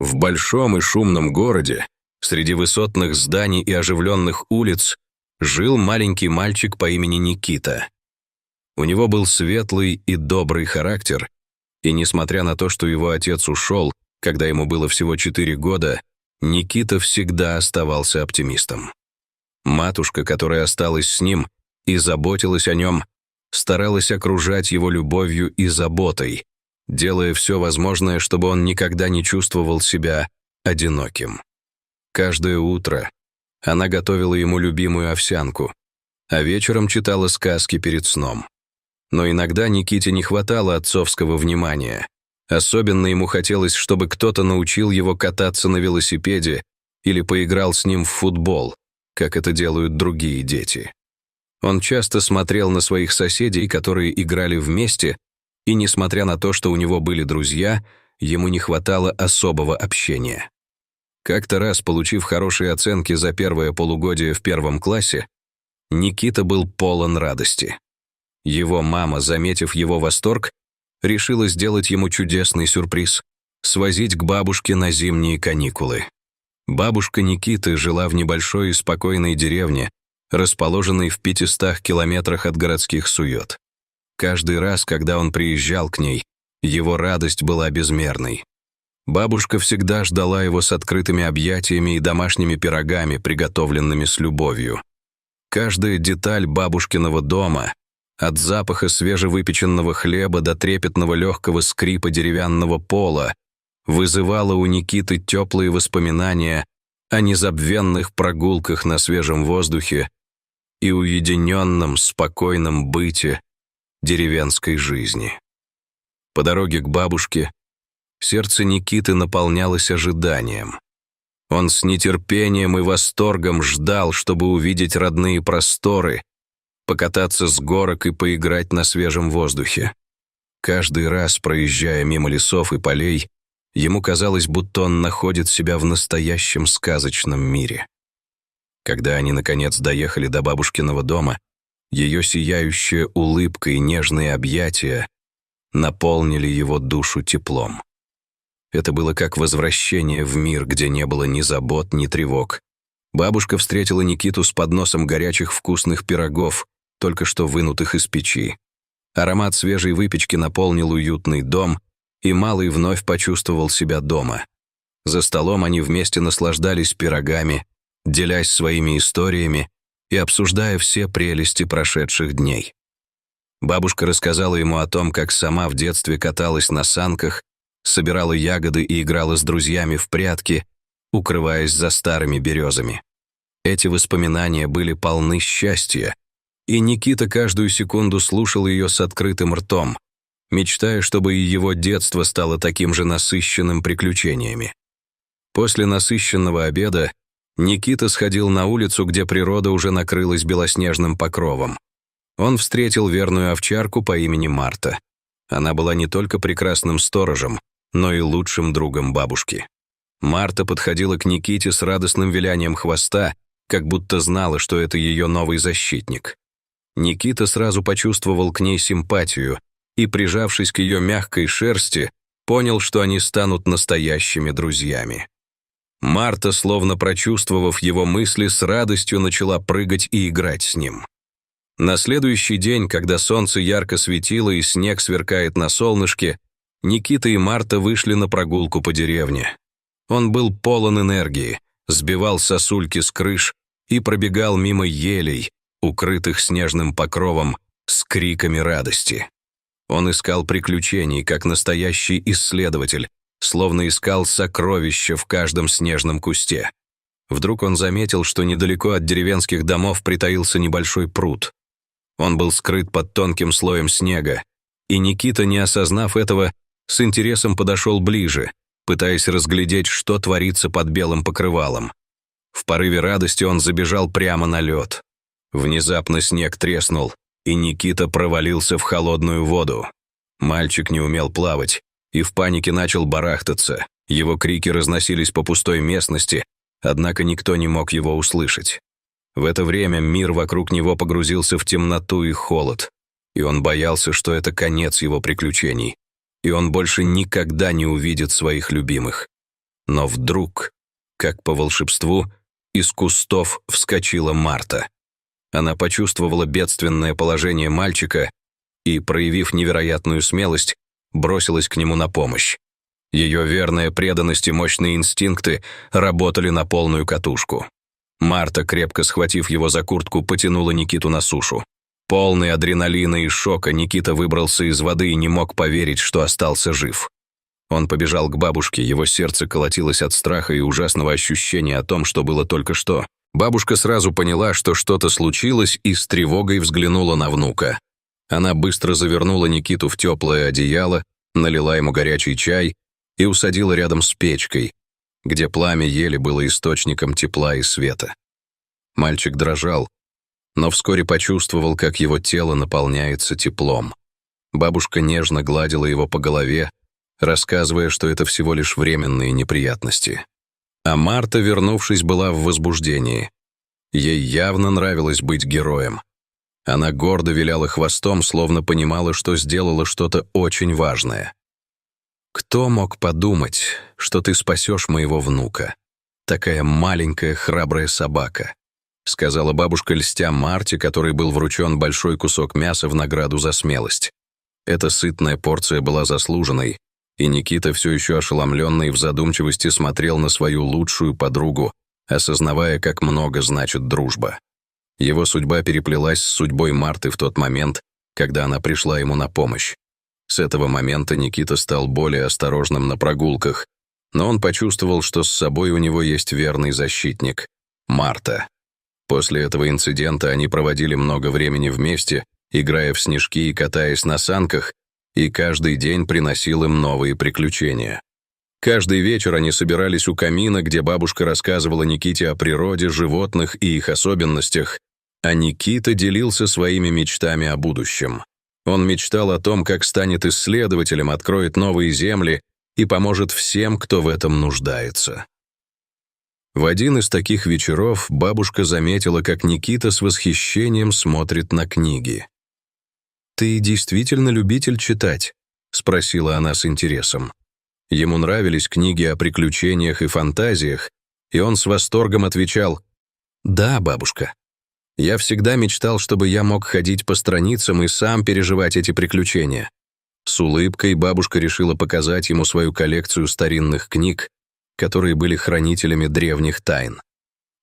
В большом и шумном городе, среди высотных зданий и оживленных улиц, жил маленький мальчик по имени Никита. У него был светлый и добрый характер, и несмотря на то, что его отец ушел, когда ему было всего 4 года, Никита всегда оставался оптимистом. Матушка, которая осталась с ним и заботилась о нем, старалась окружать его любовью и заботой, делая все возможное, чтобы он никогда не чувствовал себя одиноким. Каждое утро она готовила ему любимую овсянку, а вечером читала сказки перед сном. Но иногда Никите не хватало отцовского внимания. Особенно ему хотелось, чтобы кто-то научил его кататься на велосипеде или поиграл с ним в футбол, как это делают другие дети. Он часто смотрел на своих соседей, которые играли вместе, и, несмотря на то, что у него были друзья, ему не хватало особого общения. Как-то раз, получив хорошие оценки за первое полугодие в 1 классе, Никита был полон радости. Его мама, заметив его восторг, решила сделать ему чудесный сюрприз — свозить к бабушке на зимние каникулы. Бабушка Никиты жила в небольшой и спокойной деревне, расположенной в 500 километрах от городских сует. Каждый раз, когда он приезжал к ней, его радость была безмерной. Бабушка всегда ждала его с открытыми объятиями и домашними пирогами, приготовленными с любовью. Каждая деталь бабушкиного дома, от запаха свежевыпеченного хлеба до трепетного легкого скрипа деревянного пола, вызывала у Никиты теплые воспоминания о незабвенных прогулках на свежем воздухе и уединенном, спокойном быте деревенской жизни. По дороге к бабушке сердце Никиты наполнялось ожиданием. Он с нетерпением и восторгом ждал, чтобы увидеть родные просторы, покататься с горок и поиграть на свежем воздухе. Каждый раз, проезжая мимо лесов и полей, ему казалось, будто он находит себя в настоящем сказочном мире. Когда они, наконец, доехали до бабушкиного дома, ее сияющая улыбка и нежные объятия наполнили его душу теплом. Это было как возвращение в мир, где не было ни забот, ни тревог. Бабушка встретила Никиту с подносом горячих вкусных пирогов, только что вынутых из печи. Аромат свежей выпечки наполнил уютный дом, и малый вновь почувствовал себя дома. За столом они вместе наслаждались пирогами, делясь своими историями и обсуждая все прелести прошедших дней. Бабушка рассказала ему о том, как сама в детстве каталась на санках, собирала ягоды и играла с друзьями в прятки, укрываясь за старыми березами. Эти воспоминания были полны счастья, и Никита каждую секунду слушал ее с открытым ртом, мечтая, чтобы и его детство стало таким же насыщенным приключениями. После насыщенного обеда Никита сходил на улицу, где природа уже накрылась белоснежным покровом. Он встретил верную овчарку по имени Марта. Она была не только прекрасным сторожем, но и лучшим другом бабушки. Марта подходила к Никите с радостным вилянием хвоста, как будто знала, что это ее новый защитник. Никита сразу почувствовал к ней симпатию и, прижавшись к ее мягкой шерсти, понял, что они станут настоящими друзьями. Марта, словно прочувствовав его мысли, с радостью начала прыгать и играть с ним. На следующий день, когда солнце ярко светило и снег сверкает на солнышке, Никита и Марта вышли на прогулку по деревне. Он был полон энергии, сбивал сосульки с крыш и пробегал мимо елей, укрытых снежным покровом, с криками радости. Он искал приключений, как настоящий исследователь, словно искал сокровища в каждом снежном кусте. Вдруг он заметил, что недалеко от деревенских домов притаился небольшой пруд. Он был скрыт под тонким слоем снега, и Никита, не осознав этого, с интересом подошел ближе, пытаясь разглядеть, что творится под белым покрывалом. В порыве радости он забежал прямо на лед. Внезапно снег треснул, и Никита провалился в холодную воду. Мальчик не умел плавать и в панике начал барахтаться. Его крики разносились по пустой местности, однако никто не мог его услышать. В это время мир вокруг него погрузился в темноту и холод, и он боялся, что это конец его приключений, и он больше никогда не увидит своих любимых. Но вдруг, как по волшебству, из кустов вскочила Марта. Она почувствовала бедственное положение мальчика и, проявив невероятную смелость, бросилась к нему на помощь. Ее верная преданность и мощные инстинкты работали на полную катушку. Марта, крепко схватив его за куртку, потянула Никиту на сушу. Полный адреналина и шока, Никита выбрался из воды и не мог поверить, что остался жив. Он побежал к бабушке, его сердце колотилось от страха и ужасного ощущения о том, что было только что. Бабушка сразу поняла, что что-то случилось, и с тревогой взглянула на внука. Она быстро завернула Никиту в теплое одеяло, налила ему горячий чай и усадила рядом с печкой, где пламя ели было источником тепла и света. Мальчик дрожал, но вскоре почувствовал, как его тело наполняется теплом. Бабушка нежно гладила его по голове, рассказывая, что это всего лишь временные неприятности. А Марта, вернувшись, была в возбуждении. Ей явно нравилось быть героем. Она гордо виляла хвостом, словно понимала, что сделала что-то очень важное. «Кто мог подумать, что ты спасешь моего внука? Такая маленькая храбрая собака», сказала бабушка, льстя Марте, которой был вручен большой кусок мяса в награду за смелость. Эта сытная порция была заслуженной, и Никита, все еще ошеломленный в задумчивости, смотрел на свою лучшую подругу, осознавая, как много значит дружба. Его судьба переплелась с судьбой Марты в тот момент, когда она пришла ему на помощь. С этого момента Никита стал более осторожным на прогулках, но он почувствовал, что с собой у него есть верный защитник — Марта. После этого инцидента они проводили много времени вместе, играя в снежки и катаясь на санках, и каждый день приносил им новые приключения. Каждый вечер они собирались у камина, где бабушка рассказывала Никите о природе, животных и их особенностях, а Никита делился своими мечтами о будущем. Он мечтал о том, как станет исследователем, откроет новые земли и поможет всем, кто в этом нуждается. В один из таких вечеров бабушка заметила, как Никита с восхищением смотрит на книги. «Ты действительно любитель читать?» — спросила она с интересом. Ему нравились книги о приключениях и фантазиях, и он с восторгом отвечал: «Да, бабушка. Я всегда мечтал, чтобы я мог ходить по страницам и сам переживать эти приключения». С улыбкой бабушка решила показать ему свою коллекцию старинных книг, которые были хранителями древних тайн.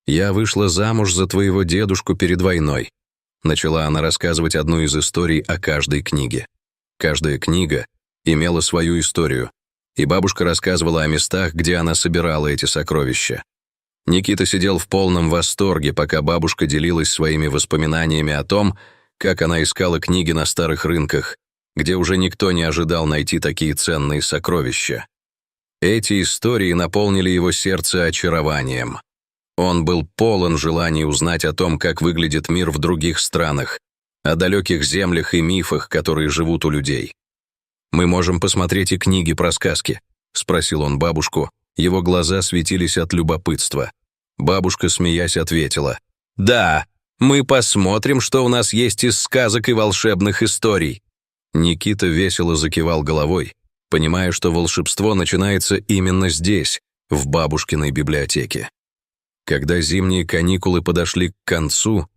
«Я вышла замуж за твоего дедушку перед войной», — начала она рассказывать одну из историй о каждой книге. Каждая книга имела свою историю, и бабушка рассказывала о местах, где она собирала эти сокровища. Никита сидел в полном восторге, пока бабушка делилась своими воспоминаниями о том, как она искала книги на старых рынках, где уже никто не ожидал найти такие ценные сокровища. Эти истории наполнили его сердце очарованием. Он был полон желания узнать о том, как выглядит мир в других странах, о далеких землях и мифах, которые живут у людей. «Мы можем посмотреть и книги про сказки?» — спросил он бабушку. Его глаза светились от любопытства. Бабушка, смеясь, ответила: «Да, мы посмотрим, что у нас есть из сказок и волшебных историй». Никита весело закивал головой, понимая, что волшебство начинается именно здесь, в бабушкиной библиотеке. Когда зимние каникулы подошли к концу,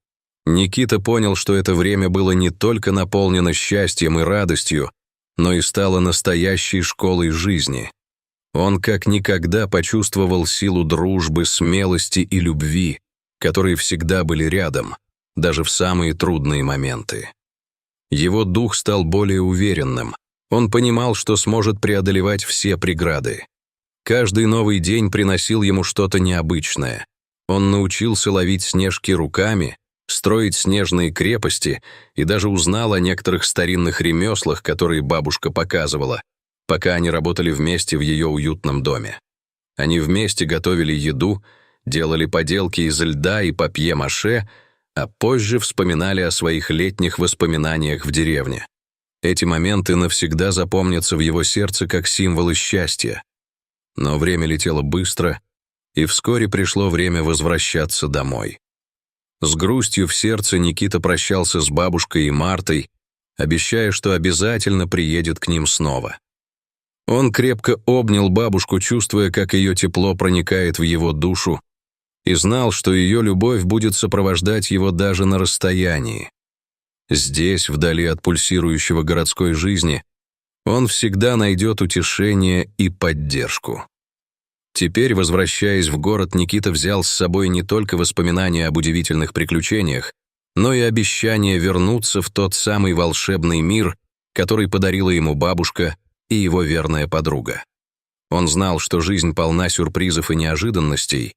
Никита понял, что это время было не только наполнено счастьем и радостью, но и стало настоящей школой жизни. Он как никогда почувствовал силу дружбы, смелости и любви, которые всегда были рядом, даже в самые трудные моменты. Его дух стал более уверенным. Он понимал, что сможет преодолевать все преграды. Каждый новый день приносил ему что-то необычное. Он научился ловить снежки руками, строить снежные крепости и даже узнал о некоторых старинных ремеслах, которые бабушка показывала, пока они работали вместе в ее уютном доме. Они вместе готовили еду, делали поделки из льда и папье-маше, а позже вспоминали о своих летних воспоминаниях в деревне. Эти моменты навсегда запомнятся в его сердце как символы счастья. Но время летело быстро, и вскоре пришло время возвращаться домой. С грустью в сердце Никита прощался с бабушкой и Мартой, обещая, что обязательно приедет к ним снова. Он крепко обнял бабушку, чувствуя, как ее тепло проникает в его душу, и знал, что ее любовь будет сопровождать его даже на расстоянии. Здесь, вдали от пульсирующего городской жизни, он всегда найдет утешение и поддержку. Теперь, возвращаясь в город, Никита взял с собой не только воспоминания об удивительных приключениях, но и обещание вернуться в тот самый волшебный мир, который подарила ему бабушка и его верная подруга. Он знал, что жизнь полна сюрпризов и неожиданностей,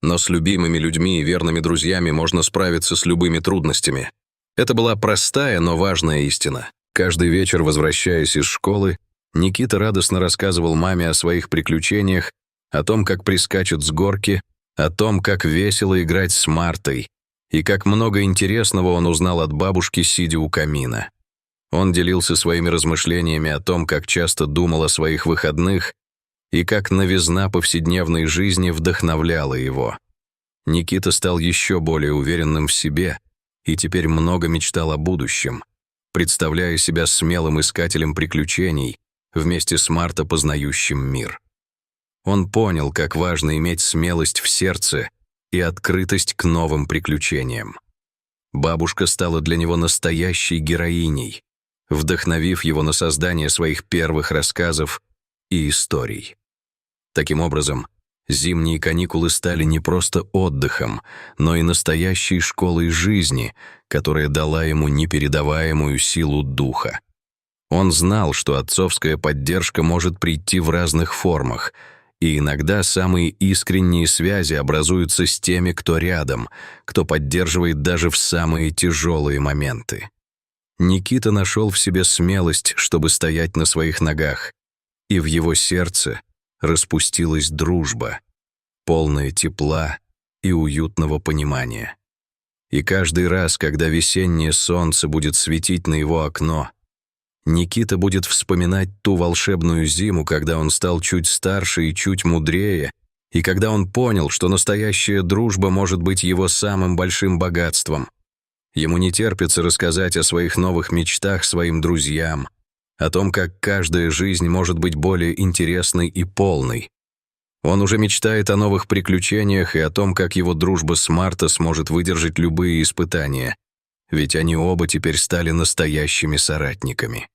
но с любимыми людьми и верными друзьями можно справиться с любыми трудностями. Это была простая, но важная истина. Каждый вечер, возвращаясь из школы, Никита радостно рассказывал маме о своих приключениях, о том, как прискачет с горки, о том, как весело играть с Мартой, и как много интересного он узнал от бабушки, сидя у камина. Он делился своими размышлениями о том, как часто думал о своих выходных, и как новизна повседневной жизни вдохновляла его. Никита стал еще более уверенным в себе и теперь много мечтал о будущем, представляя себя смелым искателем приключений, вместе с Марта познающим мир. Он понял, как важно иметь смелость в сердце и открытость к новым приключениям. Бабушка стала для него настоящей героиней, вдохновив его на создание своих первых рассказов и историй. Таким образом, зимние каникулы стали не просто отдыхом, но и настоящей школой жизни, которая дала ему непередаваемую силу духа. Он знал, что отцовская поддержка может прийти в разных формах, и иногда самые искренние связи образуются с теми, кто рядом, кто поддерживает даже в самые тяжелые моменты. Никита нашел в себе смелость, чтобы стоять на своих ногах, и в его сердце распустилась дружба, полная тепла и уютного понимания. И каждый раз, когда весеннее солнце будет светить на его окно, Никита будет вспоминать ту волшебную зиму, когда он стал чуть старше и чуть мудрее, и когда он понял, что настоящая дружба может быть его самым большим богатством. Ему не терпится рассказать о своих новых мечтах своим друзьям, о том, как каждая жизнь может быть более интересной и полной. Он уже мечтает о новых приключениях и о том, как его дружба с Марта сможет выдержать любые испытания, ведь они оба теперь стали настоящими соратниками.